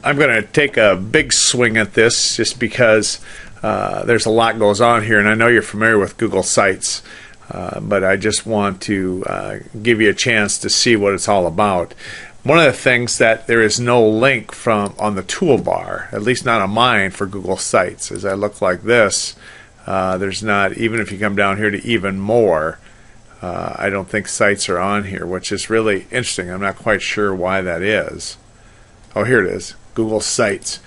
I'm going to take a big swing at this just because there's a lot goes on here, and I know you're familiar with Google Sites, but I just want to give you a chance to see what it's all about. One of the things that there is no link from on the toolbar, at least not on mine, for Google Sites. As I look like this, there's not, even if you come down here to even more, I don't think sites are on here, which is really interesting. I'm not quite sure why that is. Oh, here it is, Google Sites.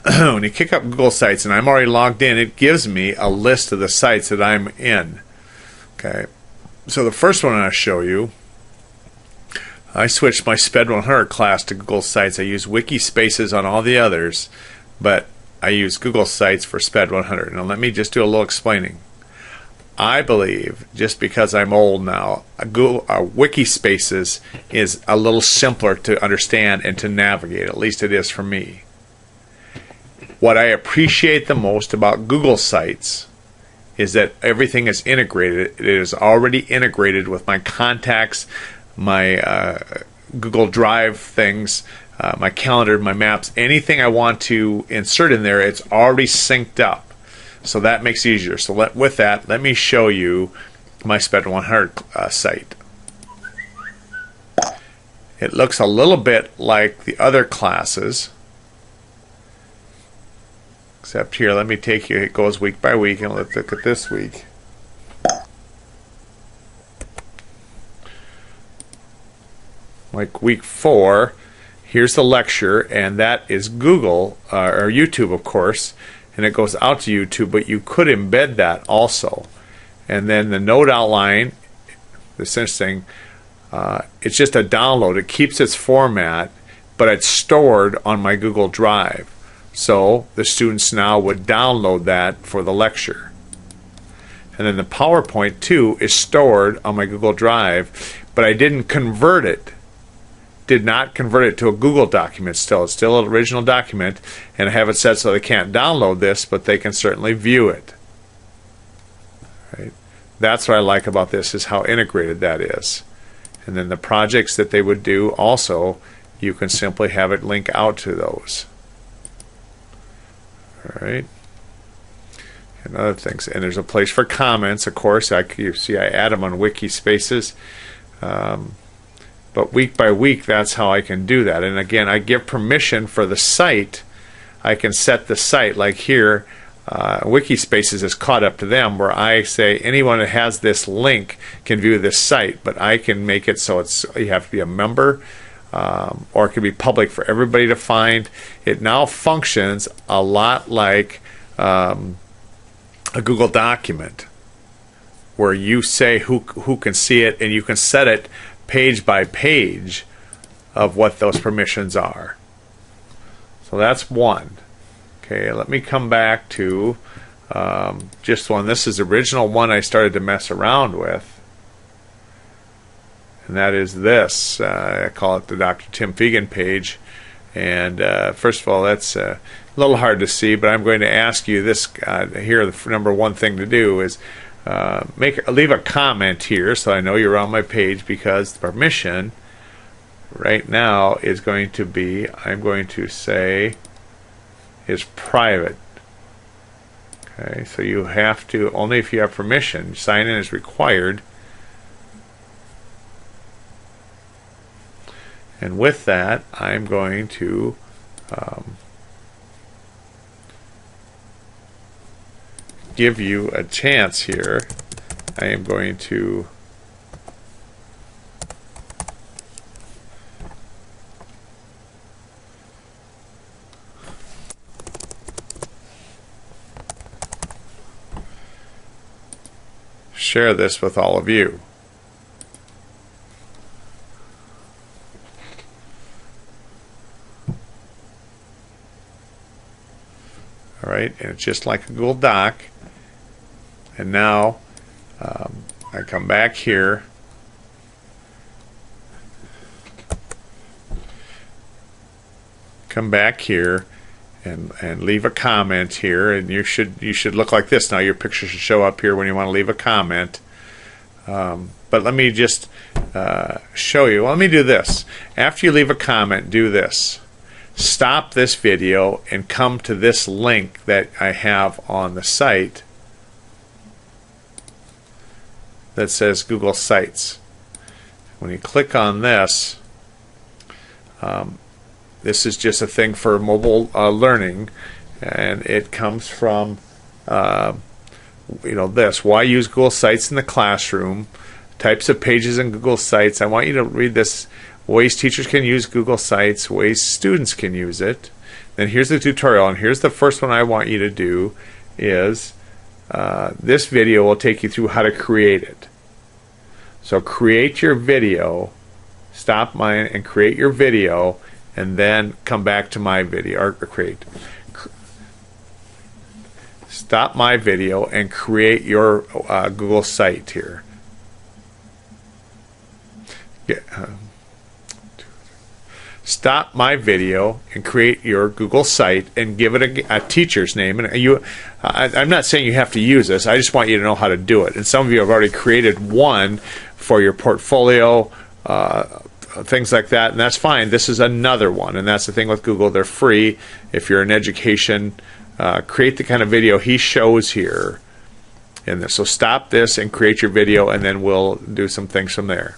When you kick up Google Sites and I'm already logged in, it gives me a list of the sites that I'm in. Okay, so the first one I'll show you, I switched my SPED 100 class to Google Sites. I use Wiki Spaces on all the others, but I use Google Sites for SPED 100. Now let me just do a little explaining. I believe, just because I'm old now, Wiki Spaces is a little simpler to understand and to navigate. At least it is for me. What I appreciate the most about Google Sites is that everything is integrated. It is already integrated with my contacts, my Google Drive things, my calendar, my maps, anything I want to insert in there, it's already synced up. So that makes it easier. So with that, let me show you my SPED 100 site. It looks a little bit like the other classes, except here, let me take you, it goes week by week, and let's look at this week. Like week 4, here's the lecture, and that is Google, or YouTube, of course, and it goes out to YouTube, but you could embed that also. And then the note outline, this interesting, it's just a download. It keeps its format, but it's stored on my Google Drive. So the students now would download that for the lecture. And then the PowerPoint too is stored on my Google Drive, but I didn't convert it. Did not convert it to a Google document still. It's still an original document, and I have it set so they can't download this, but they can certainly view it. Right? That's what I like about this, is how integrated that is. And then the projects that they would do also, you can simply have it link out to those. All right. And other things. And there's a place for comments, of course. You see I add them on Wiki Spaces. But week by week, that's how I can do that. And again, I give permission for the site. I can set the site, like here, Wiki Spaces is caught up to them, where I say anyone that has this link can view this site, but I can make it so it's you have to be a member, or it can be public for everybody to find. It now functions a lot like a Google document, where you say who can see it, and you can set it page by page of what those permissions are. So that's one. Okay, let me come back to just one. This is the original one I started to mess around with, and that is this. I call it the Dr. Tim Fegan page. And first of all, that's a little hard to see, but I'm going to ask you this here. The number one thing to do is leave a comment here so I know you're on my page, because the permission right now is going to be, I'm going to say, is private. Okay, so you have to, only if you have permission, sign in is required. And with that, I'm going to give you a chance here. I am going to share this with all of you. All right, and it's just like a Google Doc. And now I come back here, and leave a comment here, and you should look like this now. Your picture should show up here when you want to leave a comment. But let me just show you. Well, let me do this. After you leave a comment, do this. stop this video and come to this link that I have on the site that says Google Sites. When you click on this, this is just a thing for mobile learning, and it comes from this. Why use Google Sites in the classroom? Types of pages in Google Sites. I want you to read this. Ways teachers can use Google Sites. Ways students can use it. Then here's the tutorial, and here's the first one I want you to do is this video will take you through how to create it. So create your video, stop mine and create your video, and then come back to my video, or stop my video and create your Google site here. Stop my video and create your Google site and give it a teacher's name. And I'm not saying you have to use this. I just want you to know how to do it. And some of you have already created one for your portfolio, things like that, and that's fine. This is another one, and that's the thing with Google. They're free. If you're in education, create the kind of video he shows here in this. So stop this and create your video, and then we'll do some things from there.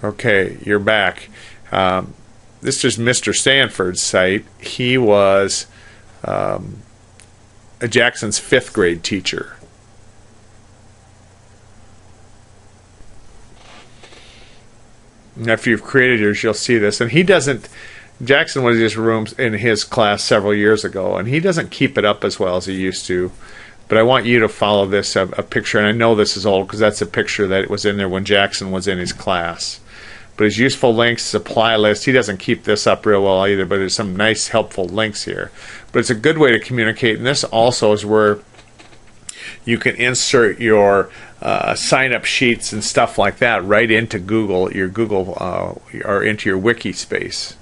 Okay, you're back. This is Mr. Stanford's site. He was Jackson's 5th grade teacher. After you've created yours, you'll see this. And he doesn't, Jackson was just rooms in his class several years ago, and he doesn't keep it up as well as he used to. But I want you to follow this, a picture, and I know this is old because that's a picture that was in there when Jackson was in his class. But his useful links, supply list, he doesn't keep this up real well either, but there's some nice helpful links here. But it's a good way to communicate, and this also is where you can insert your sign-up sheets and stuff like that right into Google, or into your wiki space.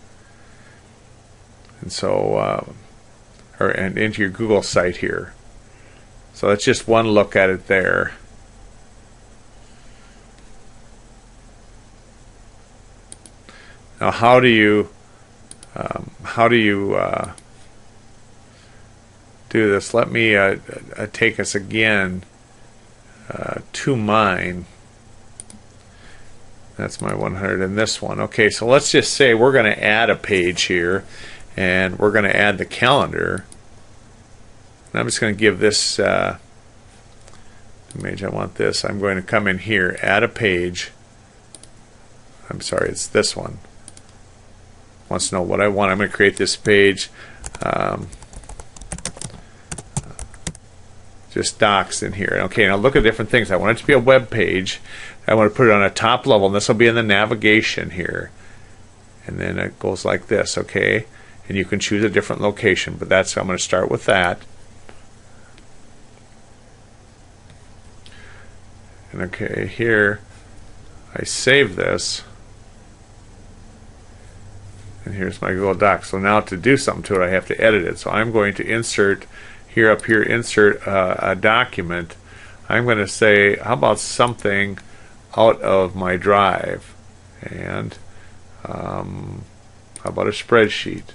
And so, and into your Google site here. So that's just one look at it there. Now, how do you do this? Let me take us again to mine. That's my 100 and this one. Okay, so let's just say we're going to add a page here, and we're going to add the calendar. And I'm just going to give this image. I want this. I'm going to come in here, add a page. I'm sorry, it's this one. Wants to know what I want. I'm going to create this page. Just docs in here. Okay, now look at different things. I want it to be a web page. I want to put it on a top level, and this will be in the navigation here. And then it goes like this, okay? And you can choose a different location, but that's, I'm going to start with that. And okay, here I save this. And here's my Google Docs. So now to do something to it, I have to edit it. So I'm going to insert here, up here, insert a document. I'm going to say, how about something out of my drive? And how about a spreadsheet?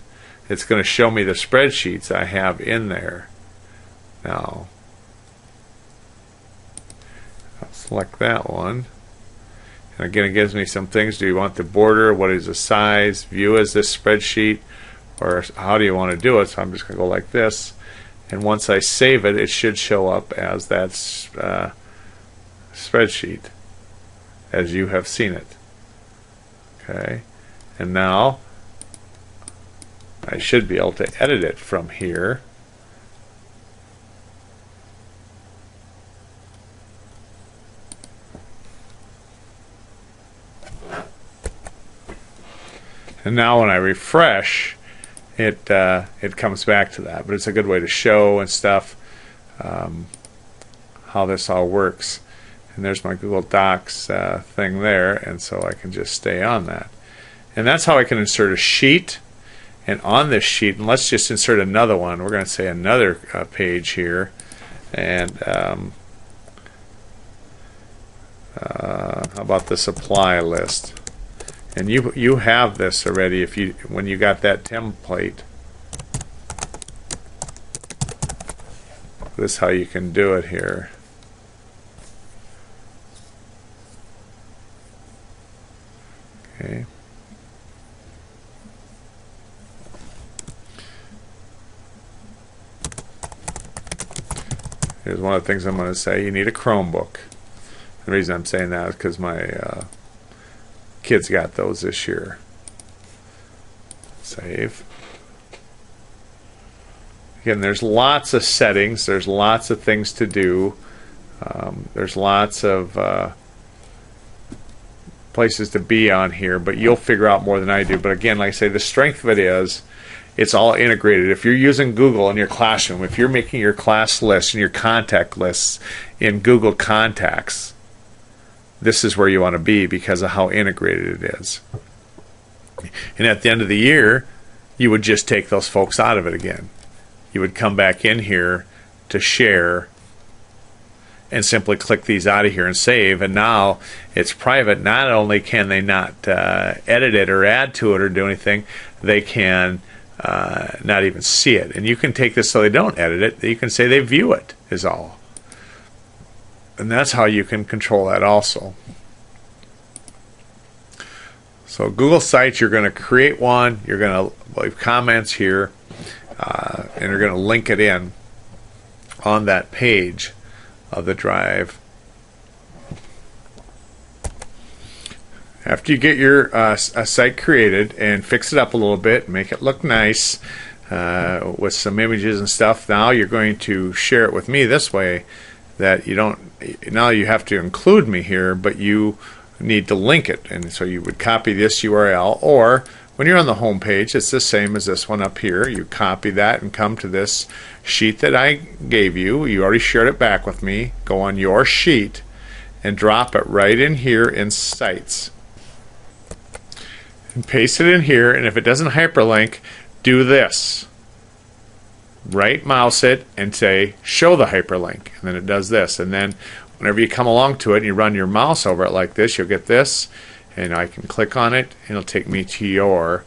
It's going to show me the spreadsheets I have in there. Now, I'll select that one. And again, it gives me some things. Do you want the border? What is the size? View as this spreadsheet? Or how do you want to do it? So I'm just going to go like this. And once I save it, it should show up as that spreadsheet, as you have seen it. Okay. And now I should be able to edit it from here. And now when I refresh, it comes back to that. But it's a good way to show and stuff how this all works. And there's my Google Docs thing there, and so I can just stay on that. And that's how I can insert a sheet. And on this sheet, and let's just insert another one. We're going to say another page here. And how about the supply list? And you have this already if you when you got that template. This is how you can do it here. Okay. Here's one of the things I'm going to say. You need a Chromebook. The reason I'm saying that is because my kids got those this year. Save. Again, there's lots of settings. There's lots of things to do. There's lots of places to be on here, but you'll figure out more than I do. But again, like I say, the strength of it is it's all integrated. If you're using Google in your classroom, if you're making your class lists and your contact lists in Google Contacts, this is where you want to be because of how integrated it is. And at the end of the year, you would just take those folks out of it again. You would come back in here to share and simply click these out of here and save. And now it's private. Not only can they not edit it or add to it or do anything, they can not even see it. And you can take this so they don't edit it. You can say they view it is all. And that's how you can control that also. So Google Sites, you're going to create one. You're going to leave comments here. And you're going to link it in on that page of the drive. After you get your a site created and fix it up a little bit, make it look nice with some images and stuff, now you're going to share it with me this way that you don't, now you have to include me here, but you need to link it. And so you would copy this URL, or when you're on the home page, it's the same as this one up here. You copy that and come to this sheet that I gave you. You already shared it back with me. Go on your sheet and drop it right in here in Sites. And paste it in here, and if it doesn't hyperlink, do this. Right mouse it and say show the hyperlink, and then it does this. And then whenever you come along to it and you run your mouse over it like this, you'll get this, and I can click on it and it'll take me to your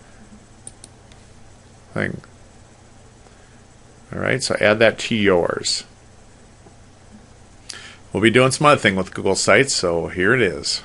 thing. Alright, so add that to yours. We'll be doing some other thing with Google Sites, so here it is.